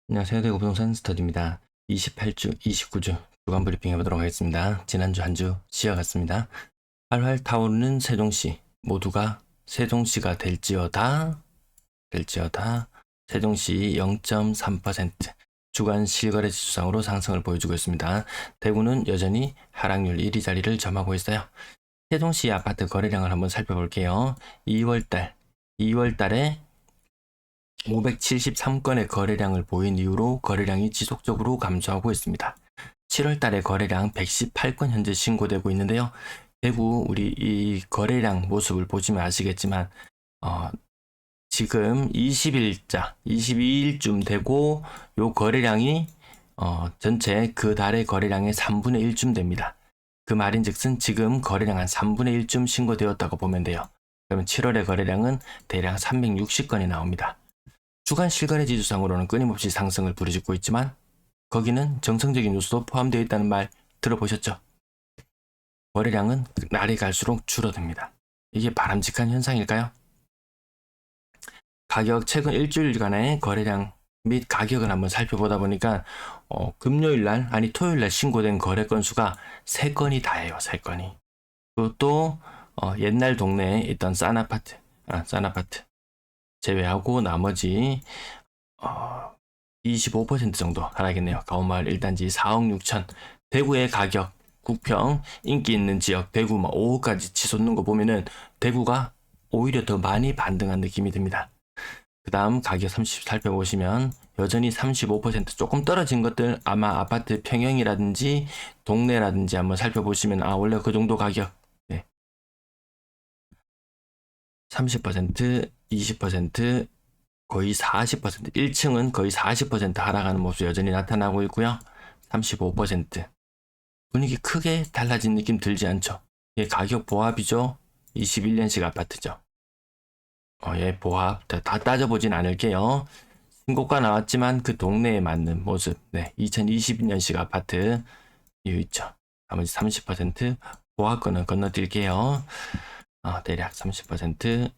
안녕하세요. 대구 부동산 스터디입니다. 28주, 29주 주간 브리핑 해보도록 하겠습니다. 지난주 한 주 쉬어갔습니다. 활활 타오르는 세종시 모두가 세종시가 될지어다 세종시 0.3% 주간 실거래 지수상으로 상승을 보여주고 있습니다. 대구는 여전히 하락률 1위 자리를 점하고 있어요. 세종시 아파트 거래량을 한번 살펴볼게요. 2월달에 573건의 거래량을 보인 이후로 거래량이 지속적으로 감소하고 있습니다. 7월 달에 거래량 118건 현재 신고되고 있는데요. 대구 우리 이 거래량 모습을 보시면 아시겠지만 지금 20일자, 22일쯤 되고 요 거래량이 전체 그 달의 거래량의 3분의 1쯤 됩니다. 그 말인즉슨 지금 거래량 한 3분의 1쯤 신고되었다고 보면 돼요. 그러면 7월의 거래량은 대략 360건이 나옵니다. 주간 실거래 지수상으로는 끊임없이 상승을 부르짖고 있지만 거기는 정성적인 요소도 포함되어 있다는 말 들어보셨죠? 거래량은 날이 갈수록 줄어듭니다. 이게 바람직한 현상일까요? 가격 최근 일주일간의 거래량 및 가격을 한번 살펴보다 보니까 금요일날 아니 토요일날 신고된 거래 건수가 3건이 다예요. 3건이. 그리고 옛날 동네에 있던 싼 아파트 제외하고 나머지 25% 정도 하락했네요. 가온마을 1단지 4억 6천. 대구의 가격, 구평, 인기 있는 지역, 대구 5억까지 치솟는 거 보면은 대구가 오히려 더 많이 반등한 느낌이 듭니다. 그 다음 가격 30 살펴보시면 여전히 35% 조금 떨어진 것들 아마 아파트 평형이라든지 동네라든지 한번 살펴보시면 원래 그 정도 가격 30%, 20%, 거의 40%, 1층은 거의 40% 하락하는 모습 여전히 나타나고 있고요. 35%. 분위기 크게 달라진 느낌 들지 않죠? 예, 가격 보합이죠. 21년식 아파트죠. 예, 보합. 다 따져보진 않을게요. 신고가 나왔지만 그 동네에 맞는 모습. 네, 2022년식 아파트. 이유 있죠. 나머지 30% 보합권은 건너뛸게요. 대략 30%.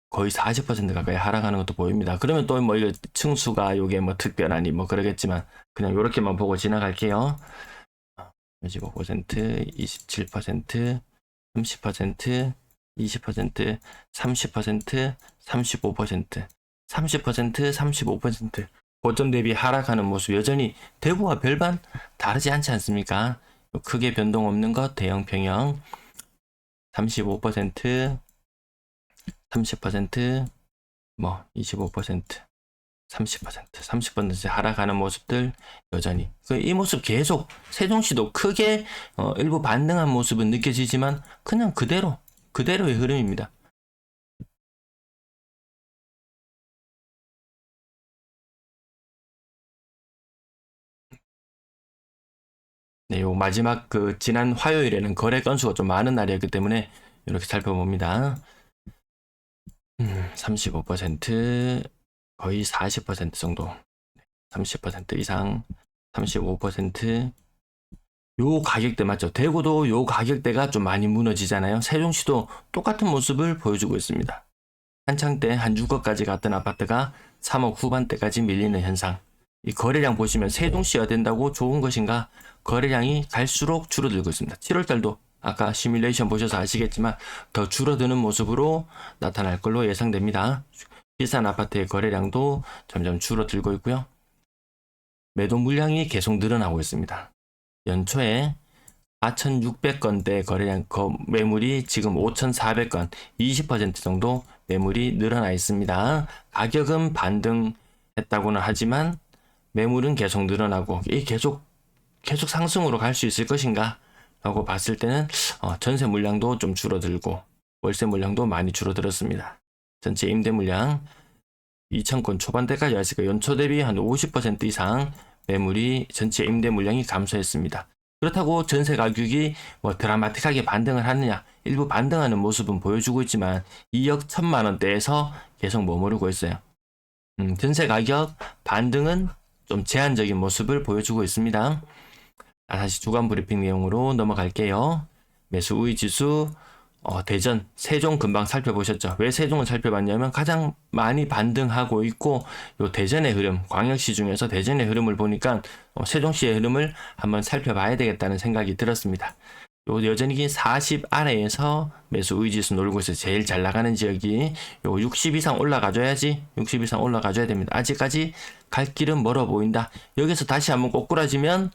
거의 40% 가까이 하락하는 것도 보입니다. 그러면 또 이거 층수가 요게 특별하니 그러겠지만 그냥 요렇게만 보고 지나갈게요. 25%, 27%, 30%, 20%, 30%, 35%, 30%, 35% 고점 대비 하락하는 모습 여전히 대구와 별반 다르지 않지 않습니까? 크게 변동 없는 것 대형 평형 35%, 30%, 25%, 30% 하락하는 모습들 여전히 이 모습 계속 세종시도 크게 일부 반등한 모습은 느껴지지만 그냥 그대로의 흐름입니다. 네, 요 마지막 지난 화요일에는 거래 건수가 좀 많은 날이었기 때문에 이렇게 살펴봅니다. 35% 거의 40% 정도 30% 이상 35% 요 가격대 맞죠? 대구도 요 가격대가 좀 많이 무너지잖아요. 세종시도 똑같은 모습을 보여주고 있습니다. 한창 때 한 6억까지 갔던 아파트가 3억 후반대까지 밀리는 현상. 이 거래량 보시면 세종시가 된다고 좋은 것인가? 거래량이 갈수록 줄어들고 있습니다. 7월달도 아까 시뮬레이션 보셔서 아시겠지만 더 줄어드는 모습으로 나타날 걸로 예상됩니다. 비싼 아파트의 거래량도 점점 줄어들고 있고요. 매도 물량이 계속 늘어나고 있습니다. 연초에 4,600건대 거래량 매물이 지금 5,400건 20% 정도 매물이 늘어나 있습니다. 가격은 반등했다고는 하지만 매물은 계속 늘어나고 이 계속 상승으로 갈 수 있을 것인가 라고 봤을 때는 전세 물량도 좀 줄어들고 월세 물량도 많이 줄어들었습니다. 전체 임대 물량 2,000건 초반대까지 왔으니까 연초 대비 한 50% 이상 매물이 전체 임대 물량이 감소했습니다. 그렇다고 전세 가격이 드라마틱하게 반등을 하느냐? 일부 반등하는 모습은 보여주고 있지만 2억 1천만 원대에서 계속 머무르고 있어요. 전세 가격 반등은 좀 제한적인 모습을 보여주고 있습니다. 다시 주간 브리핑 내용으로 넘어갈게요. 매수 우위 지수 대전, 세종 금방 살펴보셨죠? 왜 세종을 살펴봤냐면 가장 많이 반등하고 있고 요 대전의 흐름, 광역시 중에서 대전의 흐름을 보니까 세종시의 흐름을 한번 살펴봐야 되겠다는 생각이 들었습니다. 요 여전히 40 아래에서 매수 의지수 놀고 있어요. 제일 잘 나가는 지역이 요 60 이상 올라가줘야지. 60 이상 올라가줘야 됩니다. 아직까지 갈 길은 멀어 보인다. 여기서 다시 한번 꼬꾸라지면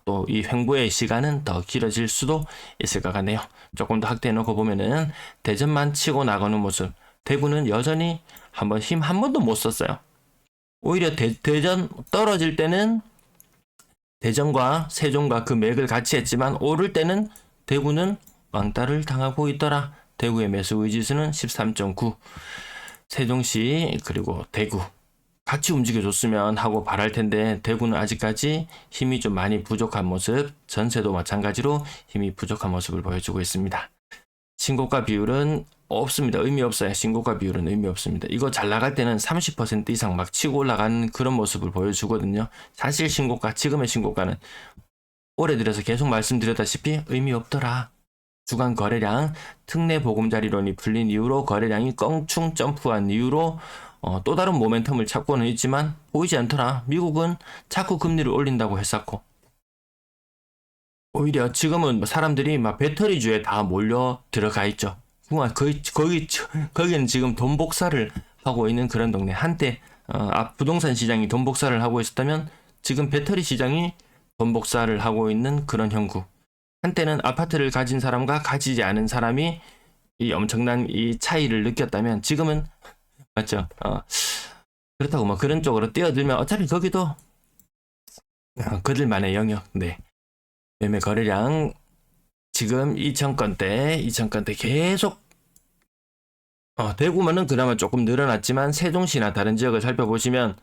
또 이 횡보의 시간은 더 길어질 수도 있을 것 같네요. 조금 더 확대해 놓고 보면은 대전만 치고 나가는 모습. 대구는 여전히 한번 힘 한 번도 못 썼어요. 오히려 대전 떨어질 때는 대전과 세종과 그 맥을 같이 했지만 오를 때는 대구는 왕따를 당하고 있더라. 대구의 매수 의지수는 13.9. 세종시 그리고 대구 같이 움직여줬으면 하고 바랄 텐데 대구는 아직까지 힘이 좀 많이 부족한 모습, 전세도 마찬가지로 힘이 부족한 모습을 보여주고 있습니다. 신고가 비율은 없습니다. 의미 없어요. 신고가 비율은 의미 없습니다. 이거 잘 나갈 때는 30% 이상 막 치고 올라가는 그런 모습을 보여주거든요. 사실 신고가, 지금의 신고가는 올해 들어서 계속 말씀드렸다시피 의미 없더라. 주간 거래량, 특례 보금자리론이 풀린 이후로 거래량이 껑충 점프한 이후로 또 다른 모멘텀을 찾고는 있지만 보이지 않더라. 미국은 자꾸 금리를 올린다고 했었고 오히려 지금은 사람들이 막 배터리주에 다 몰려 들어가 있죠. 거기는 지금 돈 복사를 하고 있는 그런 동네. 한때 부동산 시장이 돈 복사를 하고 있었다면 지금 배터리 시장이 돈 복사를 하고 있는 그런 형국. 한때는 아파트를 가진 사람과 가지지 않은 사람이 이 엄청난 이 차이를 느꼈다면 지금은 맞죠? 그렇다고 뭐 그런 쪽으로 뛰어들면 어차피 거기도 그들만의 영역. 네. 매매 거래량 지금 2,000건대 계속 대구만은 그나마 조금 늘어났지만 세종시나 다른 지역을 살펴보시면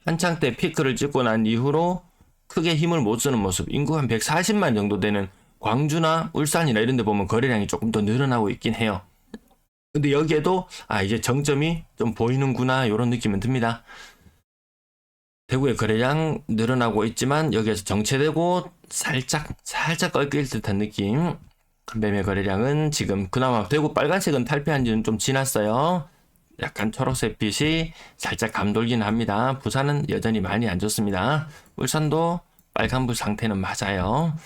한창 때 피크를 찍고 난 이후로 크게 힘을 못 쓰는 모습. 인구 한 140만 정도 되는 광주나 울산이나 이런 데 보면 거래량이 조금 더 늘어나고 있긴 해요. 근데 여기에도 이제 정점이 좀 보이는구나 이런 느낌은 듭니다. 대구의 거래량 늘어나고 있지만 여기에서 정체되고 살짝 꺾일 듯한 느낌. 매매 거래량은 지금 그나마 대구 빨간색은 탈피한 지는 좀 지났어요. 약간 초록색 빛이 살짝 감돌긴 합니다. 부산은 여전히 많이 안 좋습니다. 울산도 빨간불 상태는 맞아요.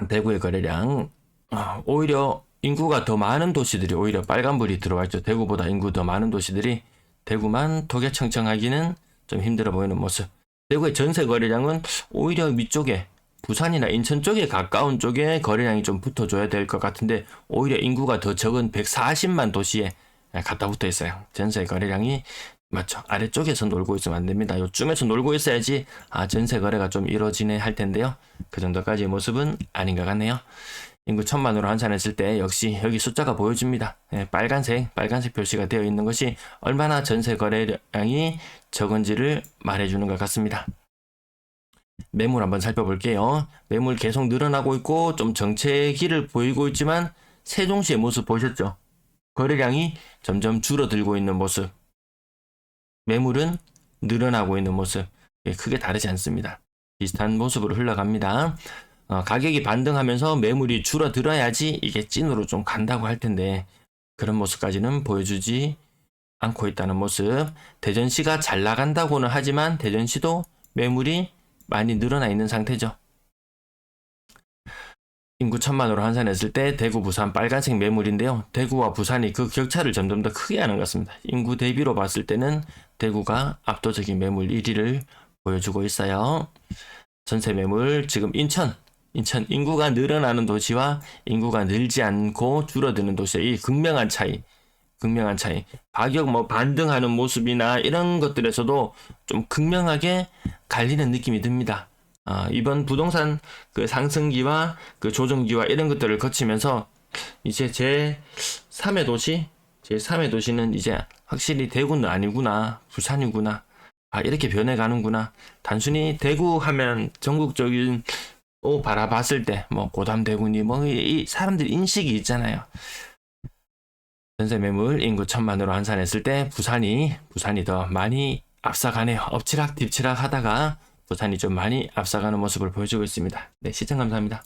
대구의 거래량 오히려 인구가 더 많은 도시들이 오히려 빨간불이 들어와 있죠. 대구보다 인구 더 많은 도시들이 대구만 독야청청하기는 좀 힘들어 보이는 모습. 대구의 전세 거래량은 오히려 위쪽에 부산이나 인천 쪽에 가까운 쪽에 거래량이 좀 붙어줘야 될 것 같은데 오히려 인구가 더 적은 140만 도시에 갖다 붙어 있어요. 전세 거래량이 맞죠. 아래쪽에서 놀고 있으면 안 됩니다. 요쯤에서 놀고 있어야지 전세 거래가 좀 이루어지네 할 텐데요. 그 정도까지의 모습은 아닌 것 같네요. 인구 1000만으로 환산했을 때 역시 여기 숫자가 보여줍니다. 빨간색 표시가 되어 있는 것이 얼마나 전세 거래량이 적은지를 말해주는 것 같습니다. 매물 한번 살펴볼게요. 매물 계속 늘어나고 있고 좀 정체기를 보이고 있지만 세종시의 모습 보셨죠? 거래량이 점점 줄어들고 있는 모습. 매물은 늘어나고 있는 모습. 크게 다르지 않습니다. 비슷한 모습으로 흘러갑니다. 가격이 반등하면서 매물이 줄어들어야지 이게 찐으로 좀 간다고 할 텐데 그런 모습까지는 보여주지 않고 있다는 모습. 대전시가 잘 나간다고는 하지만 대전시도 매물이 많이 늘어나 있는 상태죠. 인구 1000만으로 환산했을 때 대구, 부산 빨간색 매물인데요. 대구와 부산이 그 격차를 점점 더 크게 하는 것 같습니다. 인구 대비로 봤을 때는 대구가 압도적인 매물 1위를 보여주고 있어요. 전세 매물 지금 인천 인구가 늘어나는 도시와 인구가 늘지 않고 줄어드는 도시의 이 극명한 차이. 가격 반등하는 모습이나 이런 것들에서도 좀 극명하게 갈리는 느낌이 듭니다. 이번 부동산 그 상승기와 그 조정기와 이런 것들을 거치면서 이제 제3의 도시는 이제 확실히 대구는 아니구나, 부산이구나, 이렇게 변해가는구나. 단순히 대구 하면 전국적인 바라봤을 때 고담 대구니 이 사람들 인식이 있잖아요. 전세 매물 인구 1000만으로 환산했을 때 부산이 더 많이 앞서가네요. 엎치락 뒤치락 하다가 부산이 좀 많이 앞서가는 모습을 보여주고 있습니다. 네, 시청 감사합니다.